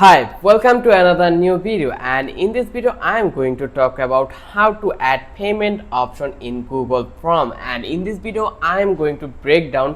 Hi, welcome to another new video, and in this video I am going to talk about how to add payment option in Google Chrome. And in this video I am going to break down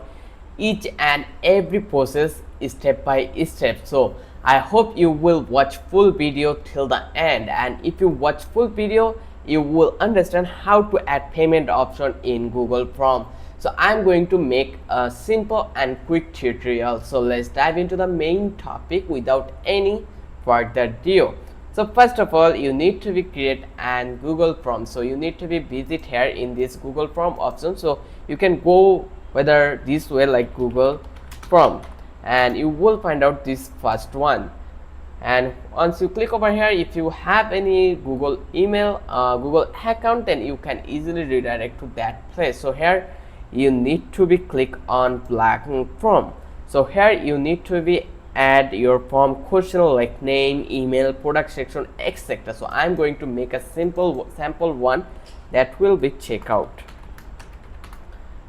each and every process step by step. So I hope you will watch full video till the end, and if you watch full video you will understand how to add payment option in Google Chrome. So I'm going to make a simple and quick tutorial. So let's dive into the main topic without any further ado. So first of all, you need to be create an Google Chrome. So you need to be visit here in this Google Chrome option. So you can go whether this way like Google Chrome, and you will find out this first one. And once you click over here, if you have any Google email Google account, then you can easily redirect to that place. So here you need to be click on black form. So here you need to be add your form question like name, email, product section, etc. So I'm going to make a simple sample one that will be checkout,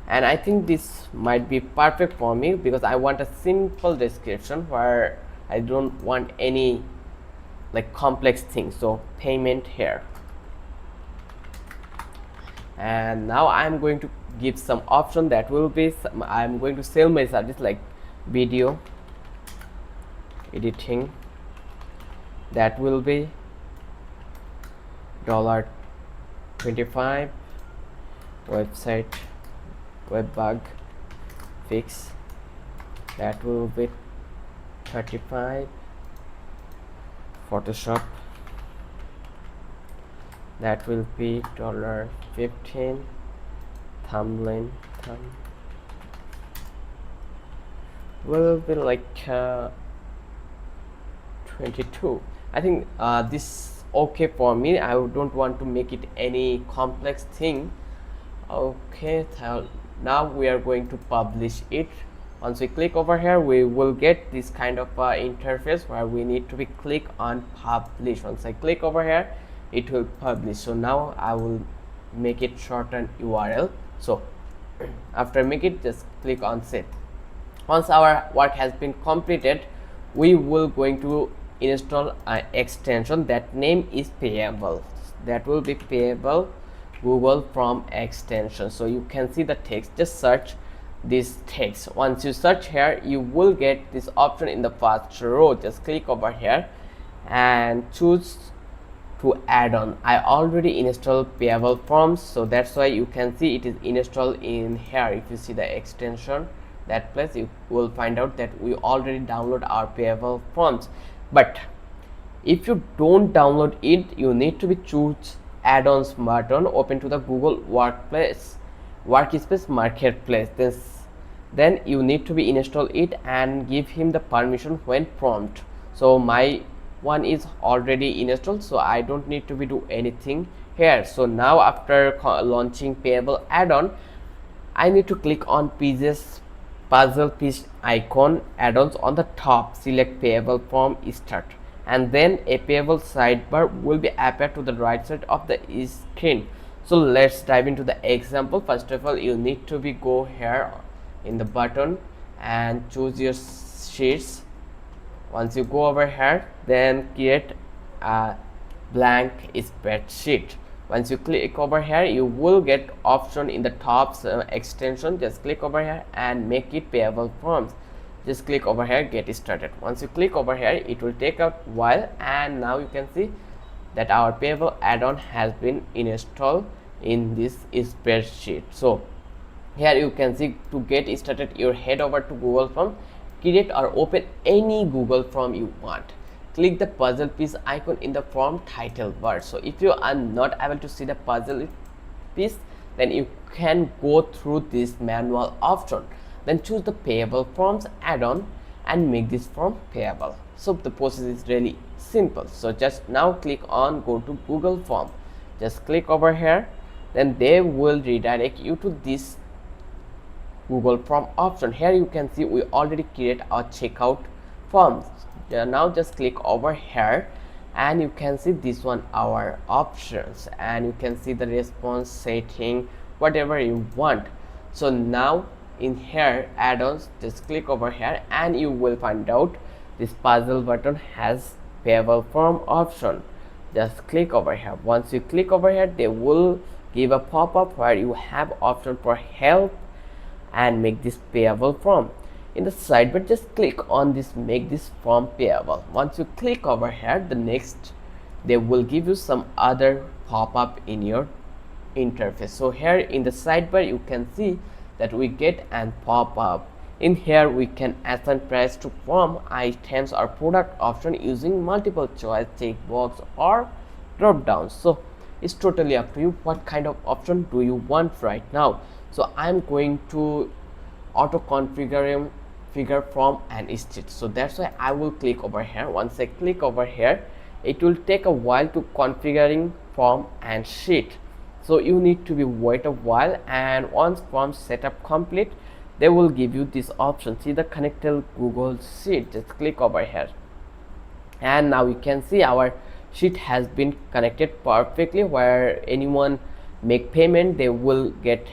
and I think this might be perfect for me because I want a simple description where I don't want any like complex things. So payment here, and now I'm going to give some option that will be I'm going to sell my service like video editing, that will be $25, website web bug fix, that will be 35, Photoshop, that will be $15, thumbnail will be like 22. I think this okay for me. I don't want to make it any complex thing. Okay, now we are going to publish it. Once we click over here, we will get this kind of interface where we need to be click on publish. Once I click over here, it will publish. So now I will make it shorten URL. So after make it, just click on save. Once our work has been completed, we will going to install an extension that name is payable. That will be payable Google Chrome extension. So you can see the text, just search this text. Once you search here, you will get this option in the first row. Just click over here and choose to add on. I already installed payable forms, so that's why you can see it is installed in here. If you see the extension, that place, you will find out that we already download our payable forms. But if you don't download it, you need to be choose add-ons button, open to the Google workspace marketplace. Then you need to be install it and give him the permission when prompt. So my one is already installed, so I don't need to be do anything here. So now after launching payable add-on, I need to click on puzzle piece icon add-ons on the top, select payable from start, and then a payable sidebar will be appear to the right side of the screen. So let's dive into the example. First of all, you need to be go here in the button and choose your sheets. Once you go over here, then create a blank spreadsheet. Once you click over here, you will get option in the top extension. Just click over here and make it payable forms. Just click over here, get started. Once you click over here, it will take a while, and now you can see that our payable add-on has been installed in this spreadsheet. So here you can see, to get started, you head over to Google Form, create or open any Google Form you want. Click the puzzle piece icon in the form title bar. So if you are not able to see the puzzle piece, then you can go through this manual option. Then choose the payable forms add-on and make this form payable. So the process is really simple. So just now click on go to Google Form. Just click over here, then they will redirect you to this Google Form option. Here you can see we already create our checkout forms. Now just click over here and you can see this one, our options, and you can see the response setting, whatever you want. So now in here add-ons, just click over here and you will find out this puzzle button has payable from option. Just click over here. Once you click over here, they will give a pop-up where you have option for help and make this payable from. In the sidebar, just click on this make this from payable. Once you click over here, the next they will give you some other pop-up in your interface. So here in the sidebar you can see that we get an pop-up. In here we can assign price to from items or product option using multiple choice checkbox or drop downs. So it's totally up to you what kind of option do you want right now. So I'm going to auto configure figure from and stitch, so that's why I will click over here. Once I click over here, it will take a while to configuring form and sheet, so you need to be wait a while, and once form setup complete, they will give you this option, see the connected Google Sheet. Just click over here, and now you can see our sheet has been connected perfectly. Where anyone make payment, they will get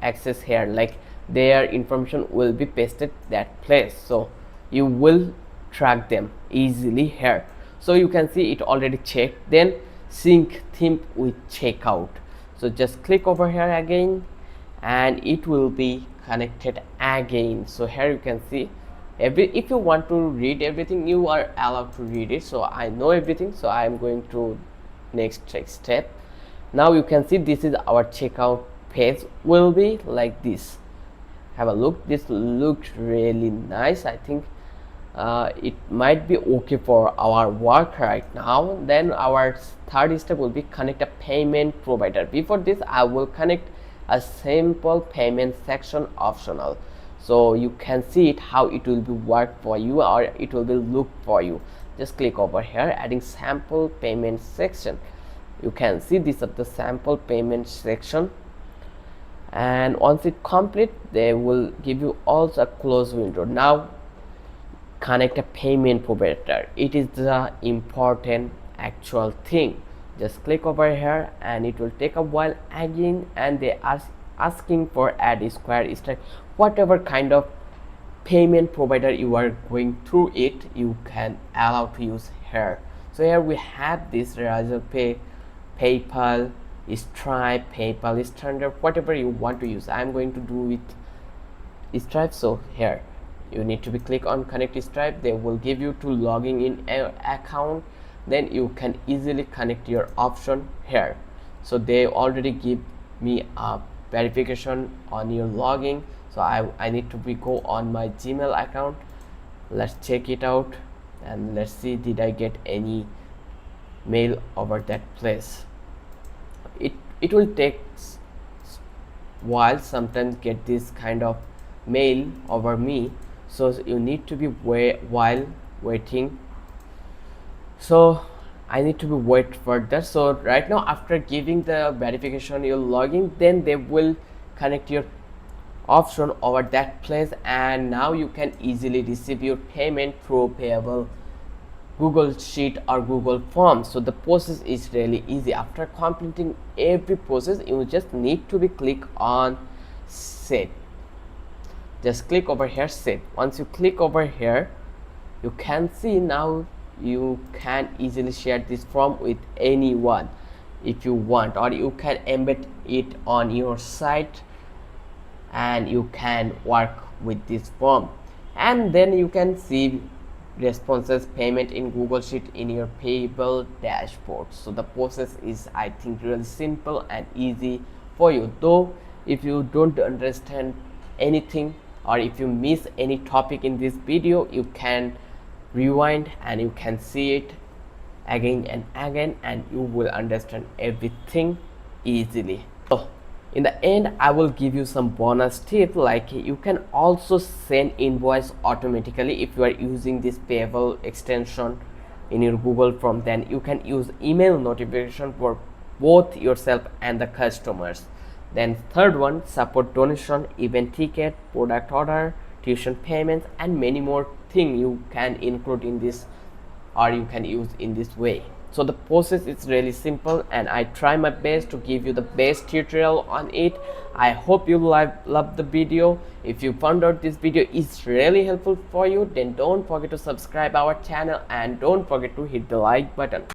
access here, like their information will be pasted that place, so you will track them easily here. So you can see it already checked, then sync theme with checkout. So just click over here again and it will be connected again. So here you can see if you want to read everything, you are allowed to read it. So I know everything, so I am going to next step. Now you can see this is our checkout page will be like this. Have a look, this looked really nice. I think it might be okay for our work right now. Then our third step will be connect a payment provider. Before this, I will connect a simple payment section optional, so you can see it how it will be work for you, or it will be look for you. Just click over here, adding sample payment section. You can see this is the sample payment section, and once it complete, they will give you also a close window. Now connect a payment provider, it is the important actual thing. Just click over here and it will take a while again, and they are asking for add Square, Stripe, whatever kind of payment provider you are going through it, you can allow to use here. So here we have this Razorpay, PayPal, Stripe, PayPal standard, whatever you want to use. I'm going to do with Stripe. So here you need to be click on connect Stripe. They will give you to logging in a account, then you can easily connect your option here. So they already give me a verification on your login, so I need to be go on my Gmail account. Let's check it out and let's see did I get any mail over that place. It will take while sometimes get this kind of mail over me, so you need to be while waiting. So I need to be wait further. So right now after giving the verification you're logging, then they will connect your option over that place, and now you can easily receive your payment through payable Google Sheet or Google Forms. So the process is really easy. After completing every process, you just need to be click on set. Just click over here set. Once you click over here, you can see now you can easily share this form with anyone if you want, or you can embed it on your site and you can work with this form, and then you can see responses payment in Google Sheet in your payable dashboard. So the process is, I think, really simple and easy for you. Though if you don't understand anything or if you miss any topic in this video, you can rewind and you can see it again and again, and you will understand everything easily. So in the end, I will give you some bonus tip, like you can also send invoice automatically if you are using this payable extension in your Google Form. Then you can use email notification for both yourself and the customers. Then third one, support donation, event ticket, product order, tuition payments, and many more things you can include in this or you can use in this way. So the process is really simple, and I try my best to give you the best tutorial on it. I hope you love the video. If you found out this video is really helpful for you, then don't forget to subscribe our channel and don't forget to hit the like button.